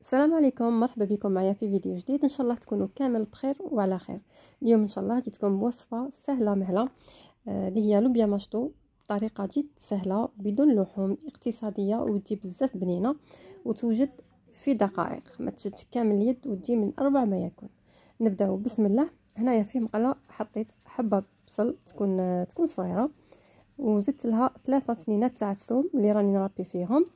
السلام عليكم، مرحبا بكم معايا في فيديو جديد. ان شاء الله تكونوا كامل بخير وعلى خير. اليوم ان شاء الله جيتكم بوصفه سهله مهله اللي هي لوبيا مشطو بطريقه جد سهله بدون لحوم، اقتصاديه وتجي بزاف بنينه وتوجد في دقائق، ما تشدش كامل اليد وتجي من اروع ما يكون. نبداو بسم الله. هنايا في مقله حطيت حبه بصل تكون صغيره، وزدت لها 3 سنينات تاع الثوم اللي راني نربي فيهم.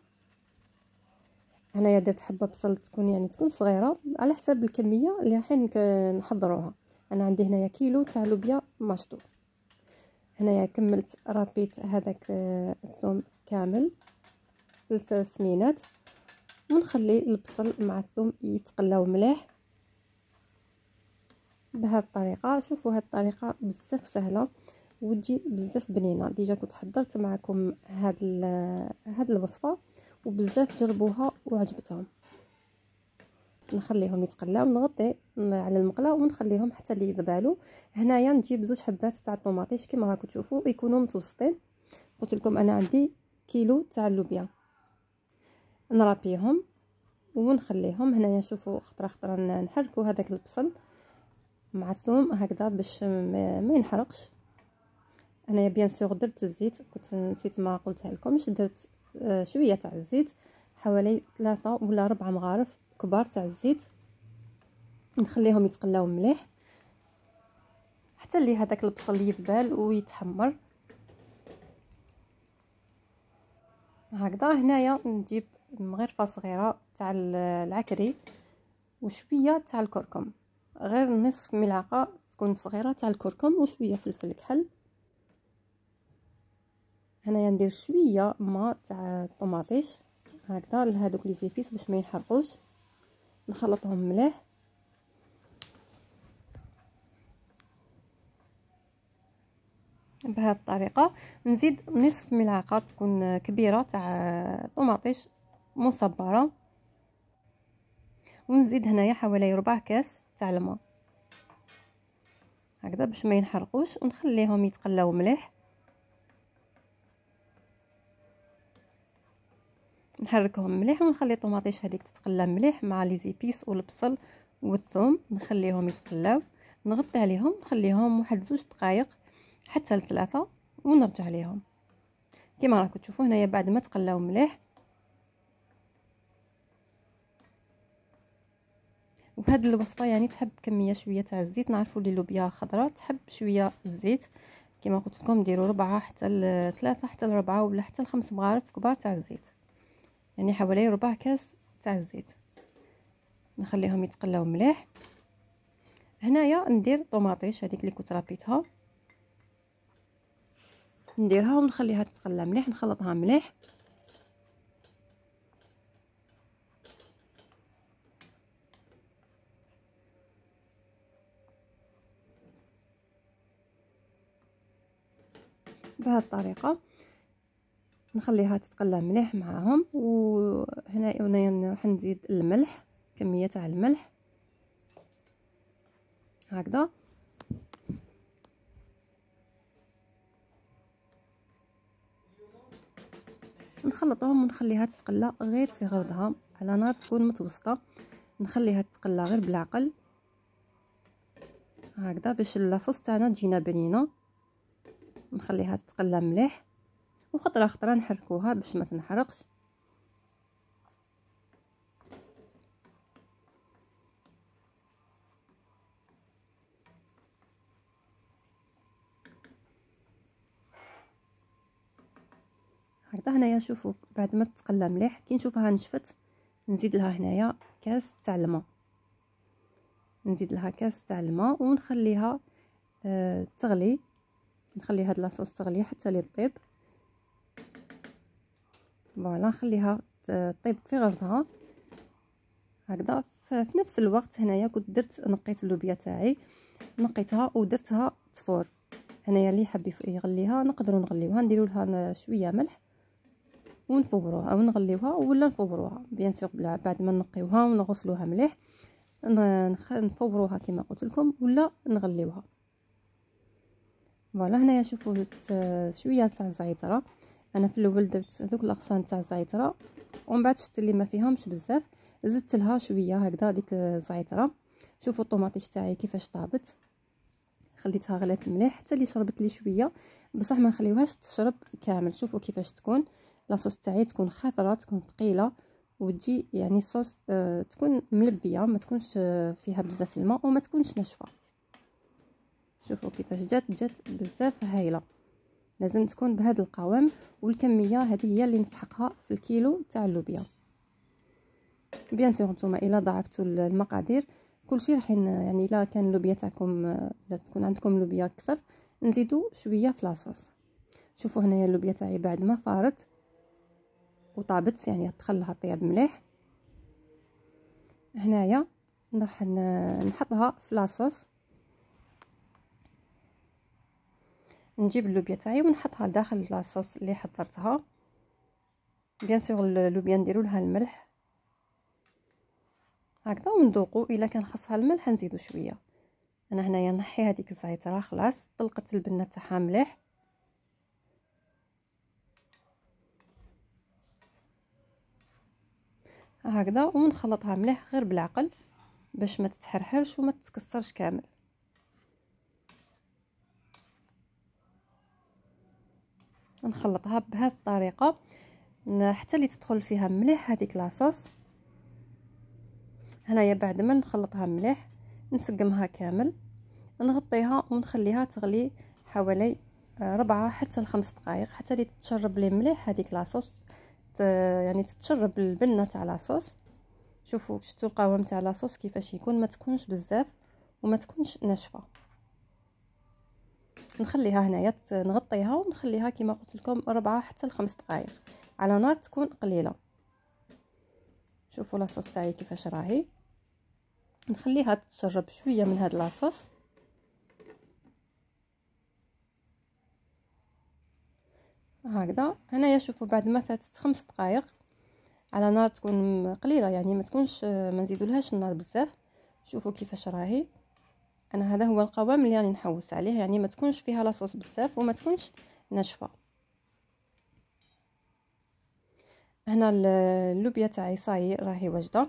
هنايا درت حبه بصل تكون صغيره على حساب الكميه اللي رايحين نحضروها. انا عندي هنايا كيلو تاع لوبيا مشطو. هنايا كملت ربيت هذاك الثوم كامل 3 سنينات، ونخلي البصل مع الثوم يتقلاو مليح بهذه الطريقه. شوفوا هذه الطريقه بزاف سهله وتجي بزاف بنينه. ديجا كنت حضرت معكم هاد الوصفه وبزاف جربوها وعجبتهم. نخليهم يتقلاو، نغطي على المقله ونخليهم حتى اللي يذبالوا. هنايا نجيب 2 حبات تاع الطوماطيش كما راكم تشوفوا يكونوا متوسطين. قلت لكم انا عندي كيلو تاع اللوبيا، نربيهم ونخليهم. هنايا شوفوا خطره خطره نحركوا هذاك البصل مع الثوم هكذا باش ما ينحرقش. انايا بيان سور درت الزيت، كنت نسيت ما قلتها لكمش. درت شويه تاع الزيت، حوالي 3 ولا 4 مغارف كبار تاع الزيت. نخليهم يتقلاو مليح حتى اللي هذاك البصل يذبال ويتحمر هكذا. هنايا نجيب مغرفه صغيره تاع العكري وشويه تاع الكركم، غير نصف ملعقه تكون صغيره تاع الكركم وشويه فلفل كحل. هنايا ندير شويه ما تاع الطوماطيش هكذا لهذوك لي زيبيس باش ما ينحرقوش. نخلطهم مليح بهذه الطريقه. نزيد نصف ملعقه تكون كبيره تاع طوماطيش مصبره، ونزيد هنايا حوالي ربع كاس تاع الماء هكذا باش ما ينحرقوش، ونخليهم يتقلاو مليح. نحركهم مليح ونخلي الطوماطيش هذيك تتقلى مليح مع لي زيبيس والبصل والثوم. نخليهم يتقلاو، نغطي عليهم، نخليهم واحد 2 دقائق حتى ل3 ونرجع ليهم. كما راكم تشوفوا هنايا بعد ما تقلاو مليح. وهاد الوصفه يعني تحب كميه شويه تاع الزيت. نعرفوا لي لوبيا خضراء تحب شويه الزيت. كما قلت لكم ديروا 4 حتى ل3 حتى ل4 ولا حتى ل5 مغارف كبار تاع الزيت، يعني حوالي ربع كاس تاع الزيت. نخليهم يتقلاو مليح. هنايا ندير طوماطيش هذيك اللي كنت ربيتها، نديرها ونخليها تتقلى مليح. نخلطها مليح بهذه الطريقه. نخليها تتقلى مليح معاهم. وهنا راح نزيد الملح، كميه تاع الملح هكذا. نخلطهم ونخليها تتقلى غير في غرضها على نار تكون متوسطه. نخليها تتقلى غير بالعقل هكذا باش لاصوص تاعنا تجينا بنينه. نخليها تتقلى مليح وخطره خطره نحركوها باش ما تنحرقش. هكذا. هنايا شوفوا بعد ما تتقلى مليح كي نشوفها نشفت نزيد لها هنايا كاس تاع الماء. نزيد لها كاس تاع الماء ونخليها تغلي. نخلي هاد لاصوص تغلي حتى لي طيب. فوالا نخليها طيب في غرضها هكذا. في نفس الوقت هنايا كنت نقيت اللوبيا تاعي، نقيتها ودرتها تفور. هنايا اللي يحب يغليها نقدروا نغليوها، نديروا لها شويه ملح ونفوروها او نغليوها ولا نفوروها بيان سور بعد ما نقيوها ونغسلوها مليح نفوروها كما قلت لكم ولا نغليوها. فوالا هنايا شوفوا زدت شويه تاع الزعتره. انا في الاول درت هذوك الاغصان تاع الزعتره ومن بعد شفت اللي ما فيهمش بزاف، زدت لها شويه هكذا ديك الزعتره. شوفوا الطوماطيش تاعي كيفاش طابت، خليتها غلات مليح حتى اللي شربت لي شويه، بصح ما نخليوهاش تشرب كامل. شوفوا كيفاش تكون لاصوص تاعي، تكون خضراء، تكون ثقيله، وتجي يعني الصوص تكون ملبيه، ما تكونش فيها بزاف الماء وما تكونش ناشفه. شوفوا كيفاش جات بزاف هايله. لازم تكون بهذا القوام، والكميه هذه هي اللي نستحقها في الكيلو تاع اللوبيا. بيان سور نتوما الا ضاعفتوا المقادير كلشي راح يعني الا كان اللوبيا تاعكم لا تكون عندكم لوبيا اكثر نزيدوا شويه في لاصوص. شوفوا هنايا اللوبيا تاعي بعد ما فارت وطابت، يعني دخل لها طياب مليح. هنايا راح نحطها في لاصوص، نجيب اللوبيا تاعي ونحطها داخل لاصوص اللي حضرتها. بيان سور اللوبيا نديروا لها الملح هكذا ونذوقوا، الا كان خاصها الملح نزيدوا شويه. انا هنايا نحي هذيك الزعتره، خلاص طلقت البنه تاعها مليح. هكذا ونخلطها مليح غير بالعقل باش ما تتحرحرش وما تتكسرش كامل. نخلطها بهذه الطريقه حتى اللي تدخل فيها مليح هذيك لاصوص. هنايا بعد ما نخلطها مليح نسقمها كامل، نغطيها ونخليها تغلي حوالي 4 حتى ل5 دقائق حتى اللي تتشرب لي مليح هذيك لاصوص، يعني تتشرب البنه تاع لاصوص. شوفوا شفتوا القوام تاع لاصوص كيفاش يكون، ما تكونش بزاف وما تكونش ناشفه. نخليها هنايا نغطيها ونخليها كما قلت لكم 4 حتى ل5 دقائق على نار تكون قليله. شوفوا لاصوص تاعي كيفاش راهي، نخليها تشرب شويه من هذا لاصوص. هكذا هنايا شوفوا بعد ما فاتت 5 دقائق على نار تكون قليله، يعني ما تكونش ما نزيدولهاش النار بزاف. شوفوا كيفاش راهي. انا هذا هو القوام اللي راني نحوس عليه، يعني ما تكونش فيها لاصوص بزاف وما تكونش ناشفه. هنا اللوبيا تاعي صاي راهي واجده.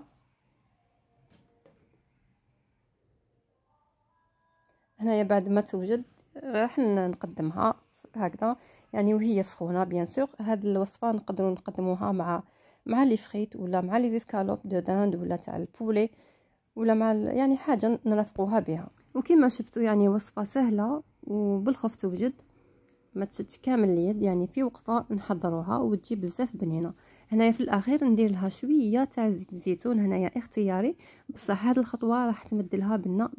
هنايا بعد ما توجد راح نقدمها هكذا يعني وهي سخونه. بيان سور هذه الوصفه نقدروا نقدموها مع لي فريت ولا مع لي زيسكالوب دو داند ولا تاع البولي ولا مع يعني حاجه نرافقوها بها. وكما شفتوا يعني وصفه سهله وبالخف توجد، ما تشدش كامل اليد، يعني في وقفه نحضروها وتجي بزاف بنينه. هنايا في الاخير ندير لها شويه تاع زيت الزيتون، هنايا اختياري، بصح هذه الخطوه راح تمد لها بنه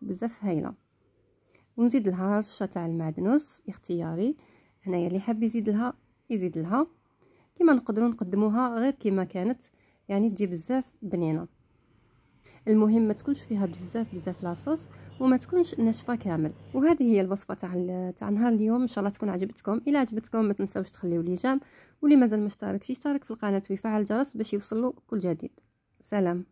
بزاف هايله. ونزيد لها رشه تاع المعدنوس اختياري، هنايا اللي حاب يزيد لها يزيد لها. كما نقدروا نقدموها غير كما كانت، يعني تجي بزاف بنينه. المهم ما تكونش فيها بزاف لاصوص وما تكونش ناشفه كامل. وهذه هي الوصفه تاع نهار اليوم، ان شاء الله تكون عجبتكم. الا عجبتكم ما تنساوش تخليوا لي جيم، واللي مازال مشترك يشترك في القناه ويفعل الجرس باش يوصلوا كل جديد. سلام.